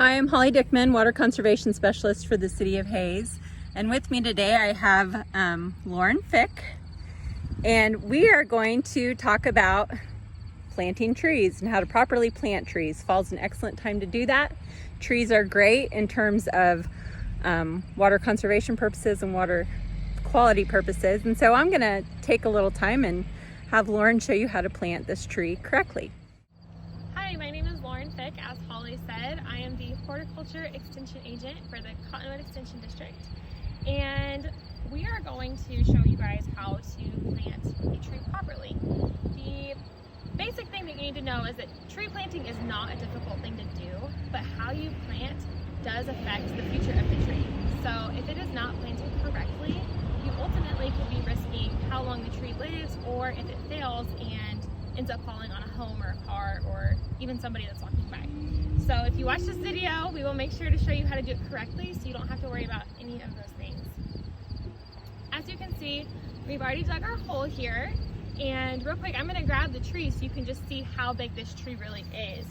Hi, I'm Holly Dickman, Water Conservation Specialist for the City of Hayes. And with me today I have Lauren Fick. And we are going to talk about planting trees and how to properly plant trees. Fall's an excellent time to do that. Trees are great in terms of water conservation purposes and water quality purposes. And so I'm gonna take a little time and have Lauren show you how to plant this tree correctly. Hi, my name is Lauren Fick. As Holly said, I am the Horticulture Extension Agent for the Cottonwood Extension District. And we are going to show you guys how to plant a tree properly. The basic thing that you need to know is that tree planting is not a difficult thing to do, but how you plant does affect the future of the tree. So if it is not planted correctly, you ultimately could be risking how long the tree lives, or if it fails and ends up falling on a home or a car or even somebody that's walking by. So if you watch this video, we will make sure to show you how to do it correctly so you don't have to worry about any of those things. As you can see, we've already dug our hole here, and real quick, I'm going to grab the tree so you can just see how big this tree really is.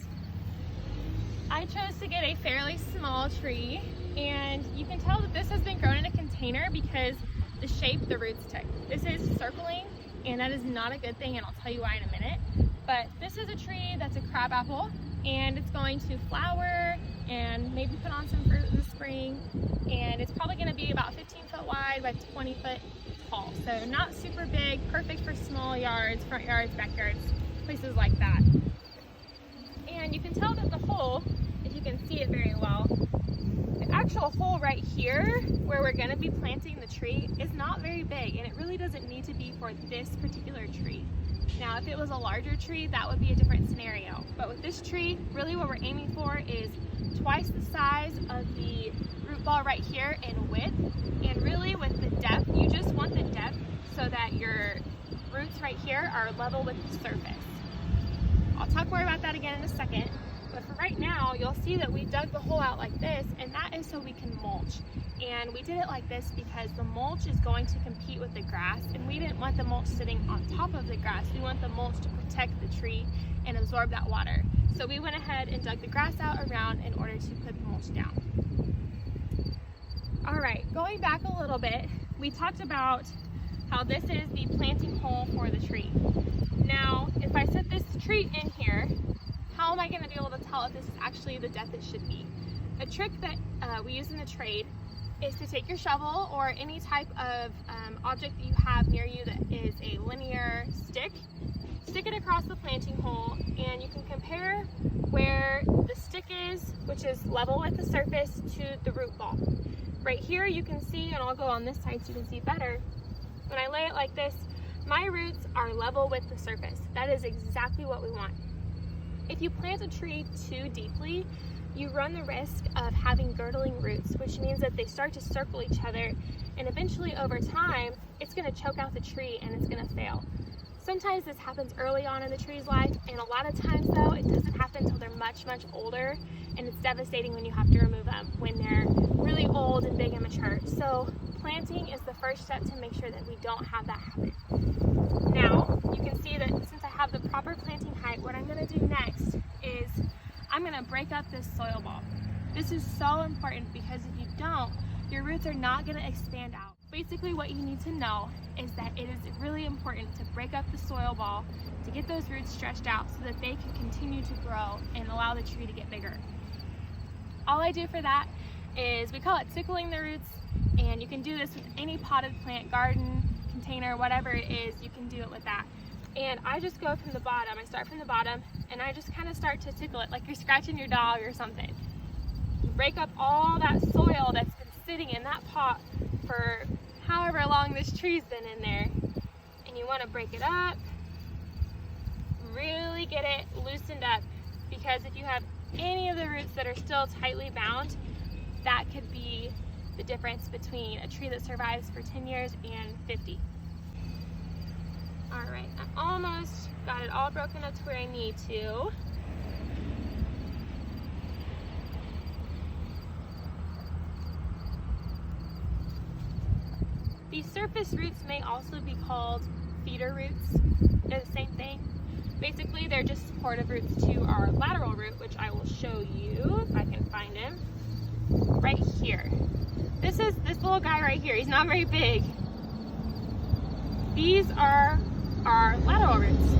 I chose to get a fairly small tree, and you can tell that this has been grown in a container because the shape the roots took. This is circling, and that is not a good thing, and I'll tell you why in a minute. But this is a tree that's a crabapple, and it's going to flower and maybe put on some fruit in the spring, and it's probably going to be about 15 foot wide by 20 foot tall. So not super big, perfect for small yards, front yards, backyards, places like that. And you can tell that the hole, if you can see it very well, the actual hole right here where we're going to be planting the tree is not very big, and it really doesn't need to be for this particular tree. Now if it was a larger tree, that would be a different scenario, but with this tree, really what we're aiming for is twice the size of the root ball right here in width, and really with the depth, you just want the depth so that your roots right here are level with the surface. I'll talk more about that again in a second. But for right now, you'll see that we dug the hole out like this, and that is so we can mulch. And we did it like this because the mulch is going to compete with the grass, and we didn't want the mulch sitting on top of the grass. We want the mulch to protect the tree and absorb that water. So we went ahead and dug the grass out around in order to put the mulch down. All right, going back a little bit, we talked about how this is the planting hole for the tree. Now, if I set this tree in here, how am I going to be able to tell if this is actually the depth it should be? A trick that we use in the trade is to take your shovel or any type of object that you have near you that is a linear stick, stick it across the planting hole, and you can compare where the stick is, which is level with the surface, to the root ball. Right here you can see, and I'll go on this side so you can see better, when I lay it like this, my roots are level with the surface. That is exactly what we want. If you plant a tree too deeply, you run the risk of having girdling roots, which means that they start to circle each other, and eventually over time, it's going to choke out the tree and it's going to fail. Sometimes this happens early on in the tree's life, and a lot of times though, it doesn't happen until they're much, much older, and it's devastating when you have to remove them when they're really old and big and mature. So planting is the first step to make sure that we don't have that happen. Now, you can see that since I have the proper planting height, what I'm going to do next is I'm going to break up this soil ball. This is so important because if you don't, your roots are not going to expand out. Basically, what you need to know is that it is really important to break up the soil ball to get those roots stretched out so that they can continue to grow and allow the tree to get bigger. All I do for that is, we call it tickling the roots, and you can do this with any potted plant, garden, container, whatever it is, you can do it with that. And I just go from the bottom. I start from the bottom, and I just kind of start to tickle it like you're scratching your dog or something. You break up all that soil that's been sitting in that pot for however long this tree's been in there, and you want to break it up, really get it loosened up, because if you have any of the roots that are still tightly bound, that could be the difference between a tree that survives for 10 years and 50. All right, I almost got it all broken up to where I need to. These surface roots may also be called feeder roots. They're the same thing. Basically, they're just supportive roots to our lateral root, which I will show you if I can find it. this is this little guy right here. He's not very big. These are our lateral roots,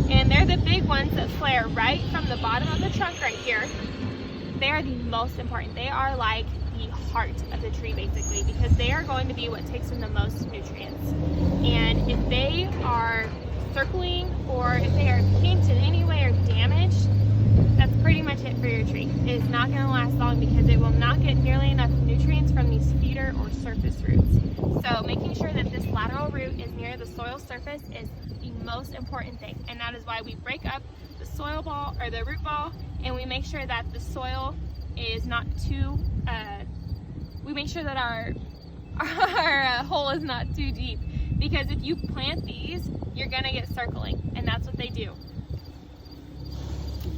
and they're the big ones that flare right from the bottom of the trunk right here. They are the most important. They are like the heart of the tree basically, because they are going to be what takes in the most nutrients. And if they are circling or if they are kinked in any way or damaged, that's pretty much it for your tree. It is not going to last long because it will not get nearly enough nutrients from these feeder or surface roots. So making sure that this lateral root is near the soil surface is the most important thing, and that is why we break up the soil ball or the root ball, and we make sure that the soil is not too we make sure that our hole is not too deep, because if you plant these, you're gonna get circling, and that's what they do.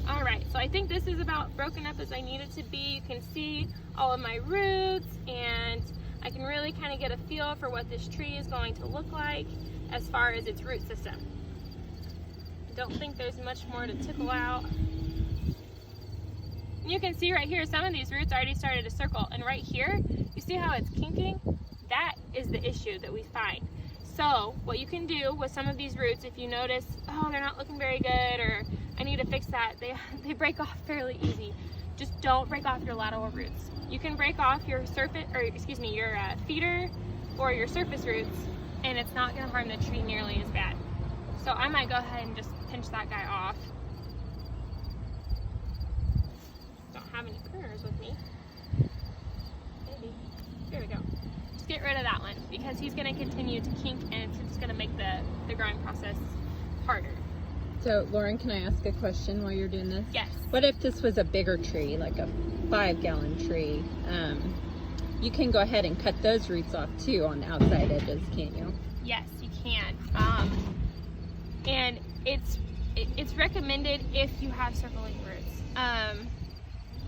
All right, so I think this is about broken up as I need it to be. You can see all of my roots, and I can really kind of get a feel for what this tree is going to look like as far as its root system. I don't think there's much more to tickle out. And you can see right here, some of these roots already started to circle, and right here, you see how it's kinking? That is the issue that we find. So what you can do with some of these roots, if you notice, oh, they're not looking very good, or I need to fix that, they break off fairly easy. Just don't break off your lateral roots. You can break off your surface, or excuse me, your feeder or your surface roots, and it's not going to harm the tree nearly as bad. So I might go ahead and just pinch that guy off. Don't have any pruners with me. Maybe. There we go. Just get rid of that one because he's going to continue to kink, and it's just going to make the growing process harder. So Lauren, can I ask a question while you're doing this? Yes. What if this was a bigger tree, like a 5-gallon tree? You can go ahead and cut those roots off too on the outside edges, can't you? Yes, you can. And it's recommended if you have circling roots.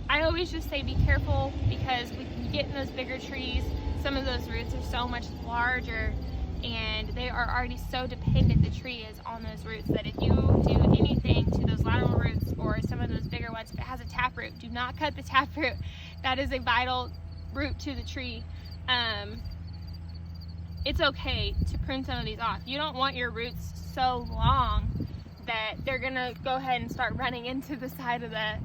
I always just say be careful, because when you get in those bigger trees, some of those roots are so much larger, and they are already so dependent, the tree is, on those roots, that if you do anything to those lateral roots or some of those bigger ones, if it has a taproot, do not cut the taproot. That is a vital root to the tree. It's okay to prune some of these off. You don't want your roots so long that they're gonna go ahead and start running into the side of the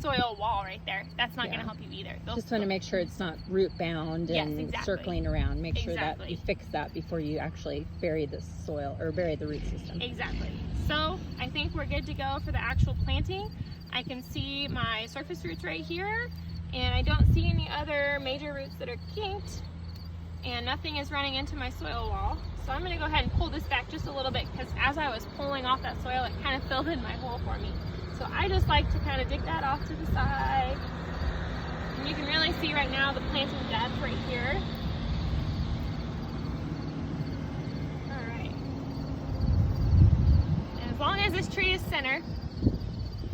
soil wall right there. That's not gonna help you either. Just want to make sure it's not root bound and circling around. Make sure that you fix that before you actually bury the soil or bury the root system. Exactly. So I think we're good to go for the actual planting. I can see my surface roots right here, and I don't see any other major roots that are kinked, and nothing is running into my soil wall. So I'm going to go ahead and pull this back just a little bit, because as I was pulling off that soil, it kind of filled in my hole for me. So I just like to kind of dig that off to the side. And you can really see right now the planting depth right here. All right. And as long as this tree is center,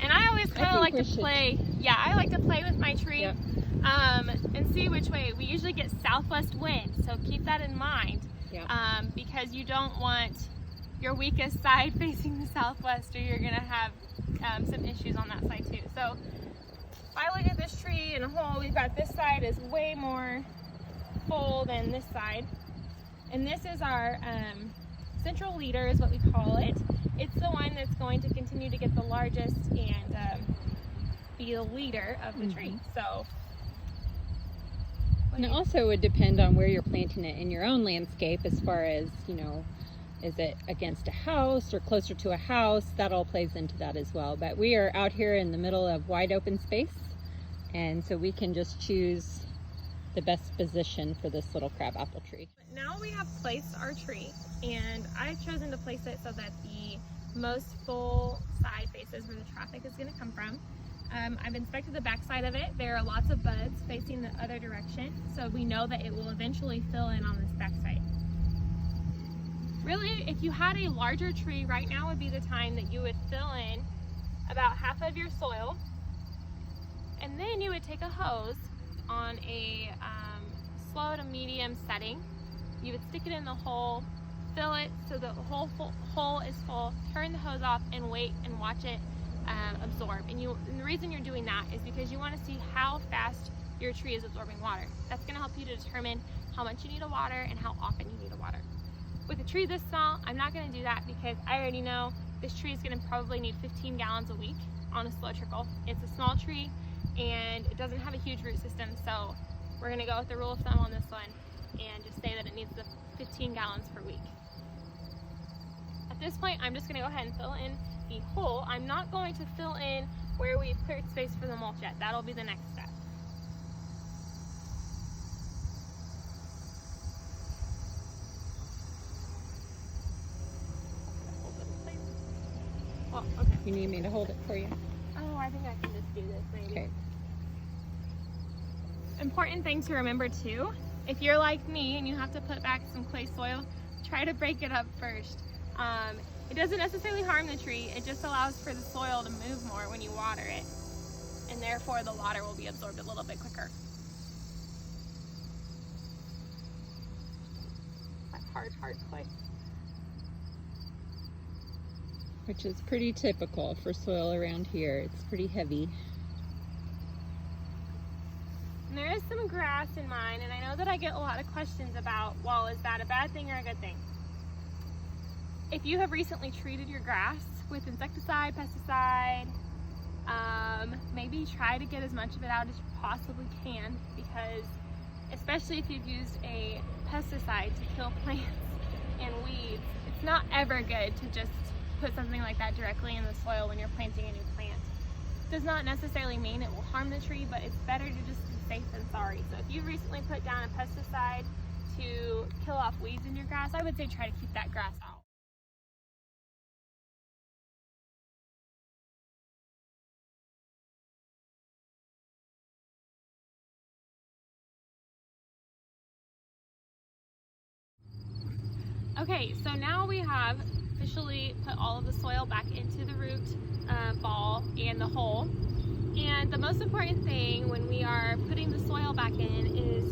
and I always kind of like to play, I like to play with my tree, and see which way. We usually get southwest wind, so keep that in mind. Because you don't want your weakest side facing the southwest, or you're going to have some issues on that side too. So if I look at this tree in a whole, we've got this side is way more full than this side. And this is our central leader is what we call it. It's the one that's going to continue to get the largest and be the leader of the tree. So and it also would depend on where you're planting it in your own landscape, as far as, you know, is it against a house or closer to a house? That all plays into that as well. But we are out here in the middle of wide open space, and so we can just choose the best position for this little crabapple tree. Now we have placed our tree, and I've chosen to place it so that the most full side faces where the traffic is going to come from. I've inspected the back side of it. There are lots of buds facing the other direction, so we know that it will eventually fill in on this back side. Really, if you had a larger tree, right now would be the time that you would fill in about half of your soil, and then you would take a hose on a slow to medium setting. You would stick it in the hole, fill it so the whole hole is full, turn the hose off, and wait and watch it absorb. And the reason you're doing that is because you want to see how fast your tree is absorbing water. That's going to help you to determine how much you need to water and how often you need to water. With a tree this small, I'm not going to do that because I already know this tree is going to probably need 15 gallons a week on a slow trickle. It's a small tree and it doesn't have a huge root system, so we're going to go with the rule of thumb on this one and just say that it needs the 15 gallons per week. At this point, I'm just going to go ahead and fill in the hole. I'm not going to fill in where we've cleared space for the mulch yet. That'll be the next step. Well, okay. You need me to hold it for you? Oh, I think I can just do this maybe. Okay. Important thing to remember too, if you're like me and you have to put back some clay soil, try to break it up first. It doesn't necessarily harm the tree, it just allows for the soil to move more when you water it, and therefore the water will be absorbed a little bit quicker. That's hard clay. Which is pretty typical for soil around here. It's pretty heavy. And there is some grass in mine, and I know that I get a lot of questions about, well, is that a bad thing or a good thing? If you have recently treated your grass with insecticide, pesticide, maybe try to get as much of it out as you possibly can, because especially if you've used a pesticide to kill plants and weeds, it's not ever good to just put something like that directly in the soil when you're planting a new plant. It does not necessarily mean it will harm the tree, but it's better to just be safe than sorry. So if you've recently put down a pesticide to kill off weeds in your grass, I would say try to keep that grass out. Okay, so now we have officially put all of the soil back into the root ball and the hole. And the most important thing when we are putting the soil back in is,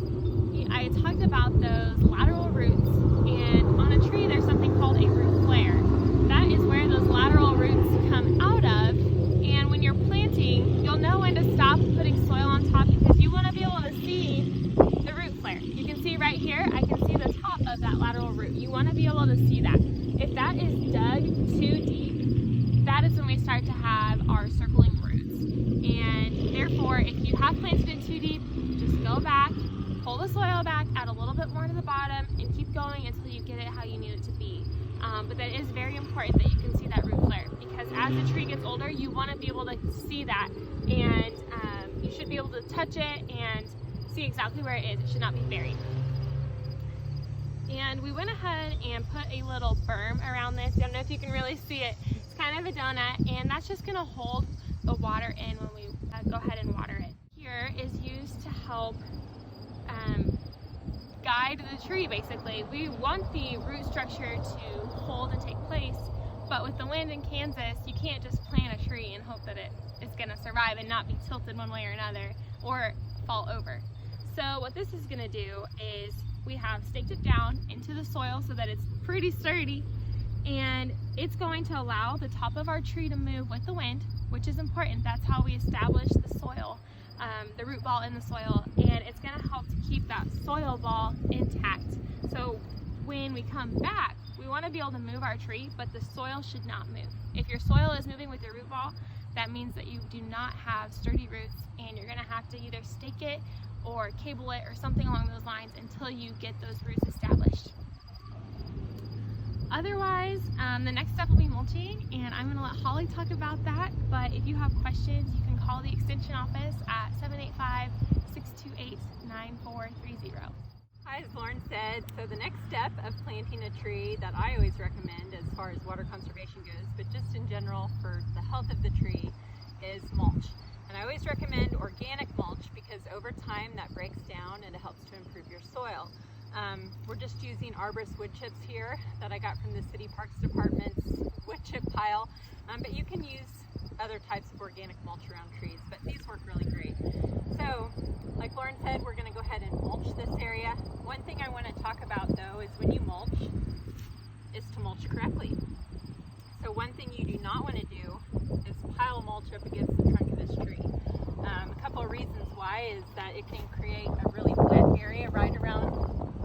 I talked about those lateral roots, and on a tree there's something called a root flare. That is where those lateral roots come out of, and when you're planting, you'll know when to stop putting soil on top because you want to be able to see the root flare. You can see right here, I can see the top of that lateral root. You want to be able to see that. If that is dug too deep, that is when we start to have our circling roots. And therefore, if you have planted it too deep, just go back, pull the soil back, add a little bit more to the bottom, and keep going until you get it how you need it to be. But that is very important that you can see that root flare, because as the tree gets older, you want to be able to see that, and you should be able to touch it and see exactly where it is. It should not be buried. And we went ahead and put a little berm around this. I don't know if you can really see it. It's kind of a donut, and that's just going to hold the water in when we go ahead and water it. Here is used to help guide the tree, basically. We want the root structure to hold and take place, but with the wind in Kansas, you can't just plant a tree and hope that it's going to survive and not be tilted one way or another or fall over. So what this is going to do is we have staked it down into the soil so that it's pretty sturdy, and it's going to allow the top of our tree to move with the wind, which is important. That's how we establish the soil, the root ball in the soil, and it's going to help to keep that soil ball intact. So when we come back, we want to be able to move our tree, but the soil should not move. If your soil is moving with your root ball, that means that you do not have sturdy roots, and you're going to have to either stake it or cable it or something along those lines until you get those roots established. Otherwise, the next step will be mulching, and I'm going to let Holly talk about that, but if you have questions, you can call the extension office at 785-628-9430. Hi, as Lauren said, so the next step of planting a tree that I always recommend as far as water conservation goes, but just in general for the health of the tree, is mulch. And I always recommend organic mulch because over time that breaks down and it helps to improve your soil. We're just using arborist wood chips here that I got from the City Parks Department's wood chip pile, but you can use other types of organic mulch around trees, but these work really great. So, like Lauren said, we're going to go ahead and mulch this area. One thing I want to talk about though is when you mulch, is to mulch correctly. So one thing you do not want to do is pile mulch mulch up against the trunk of this tree. A couple of reasons why is that it can create a really wet area right around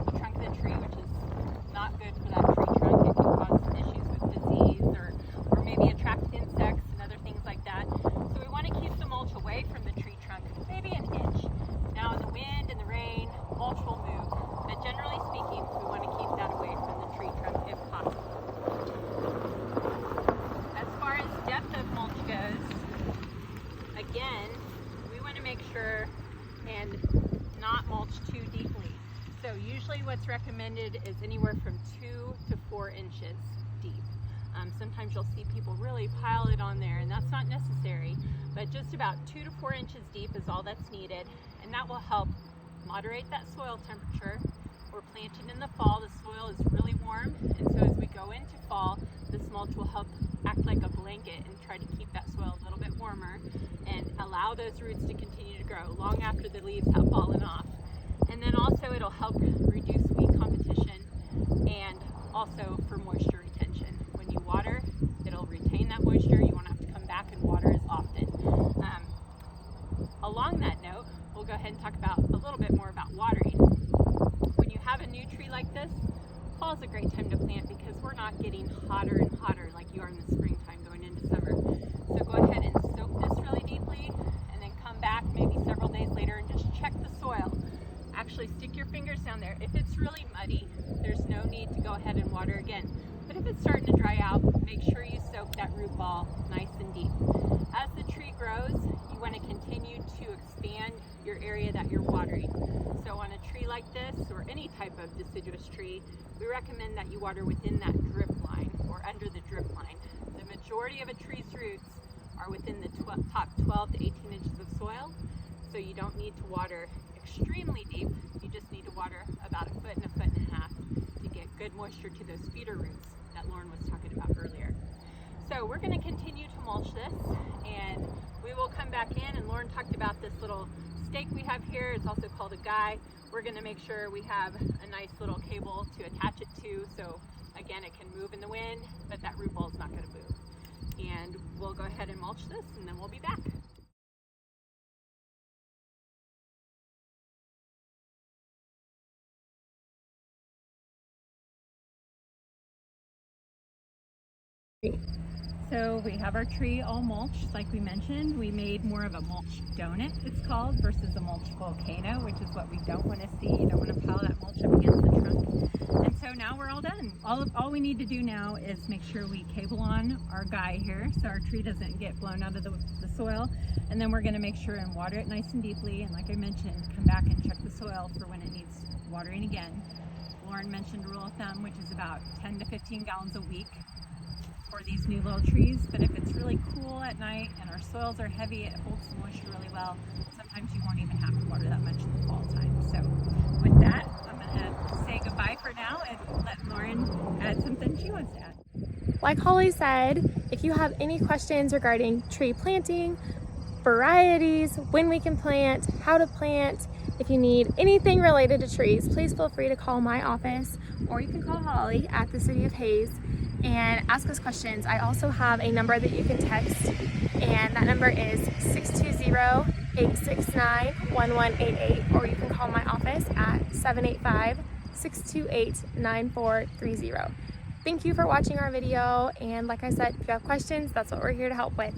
the trunk of the tree, which is not good for that tree trunk. It can cause issues with disease or maybe attract insects and other things like that. So we want to keep the mulch away from the tree trunk, maybe an inch. Now in the wind and the rain, mulch will move, but generally speaking, we want to keep that away from the tree trunk if possible. As far as depth of mulch goes, again, we want to make sure and not mulch too deeply. So usually what's recommended is anywhere from 2 to 4 inches deep. Sometimes you'll see people really pile it on there, and that's not necessary, but just about 2 to 4 inches deep is all that's needed, and that will help moderate that soil temperature. We're planting in the fall, the soil is really warm, and so as we go into fall, this mulch will help act like a blanket and try to keep that soil a little bit warmer and allow those roots to continue to grow long after the leaves have fallen off. And then also it'll help reduce weed competition and also for moisture retention. When you water, it'll retain that moisture. You won't have to come back and water as often. Along that note, we'll go ahead and talk about a little bit more about watering. When you have a new tree like this, fall is a great time to plant because we're not getting hotter and hotter like you are in the springtime going into summer. So go ahead and soak this really deeply and then come back maybe several days later and just check the soil. Actually stick your fingers down there. If it's really muddy, there's no need to go ahead and water again. But if it's starting to dry out, make sure you soak that root ball nice and deep. As the tree grows, you want to continue to expand your area that you're watering. So on a tree like this, or any type of deciduous tree, we recommend that you water within that drip line or under the drip line. The majority of a tree's roots are within the top 12 to 18 inches of soil, so you don't need to water extremely deep. You just need to water about 1 foot and 1.5 feet to get good moisture to those feeder roots that Lauren was talking about earlier. So we're going to continue to mulch this, and we will come back in, and Lauren talked about this little stake we have here. It's also called a guy. We're going to make sure we have a nice little cable to attach it to, so again it can move in the wind, but that root ball is not going to move. And we'll go ahead and mulch this, and then we'll be back. So we have our tree all mulched, like we mentioned. We made more of a mulch donut, it's called, versus a mulch volcano, which is what we don't want to see. You don't want to pile that mulch up against the trunk. And so now we're all done. All we need to do now is make sure we cable on our guy here so our tree doesn't get blown out of the soil. And then we're going to make sure and water it nice and deeply. And like I mentioned, come back and check the soil for when it needs watering again. Lauren mentioned rule of thumb, which is about 10 to 15 gallons a week for these new little trees. But if it's really cool at night and our soils are heavy, it holds the moisture really well. Sometimes you won't even have to water that much in the fall time. So with that, I'm going to say goodbye for now and let Lauren add something she wants to add. Like Holly said, if you have any questions regarding tree planting, varieties, when we can plant, how to plant, if you need anything related to trees, please feel free to call my office, or you can call Holly at the City of Hays and ask us questions. I also have a number that you can text, and that number is 620-869-1188, or you can call my office at 785-628-9430. Thank you for watching our video, and like I said, if you have questions, that's what we're here to help with.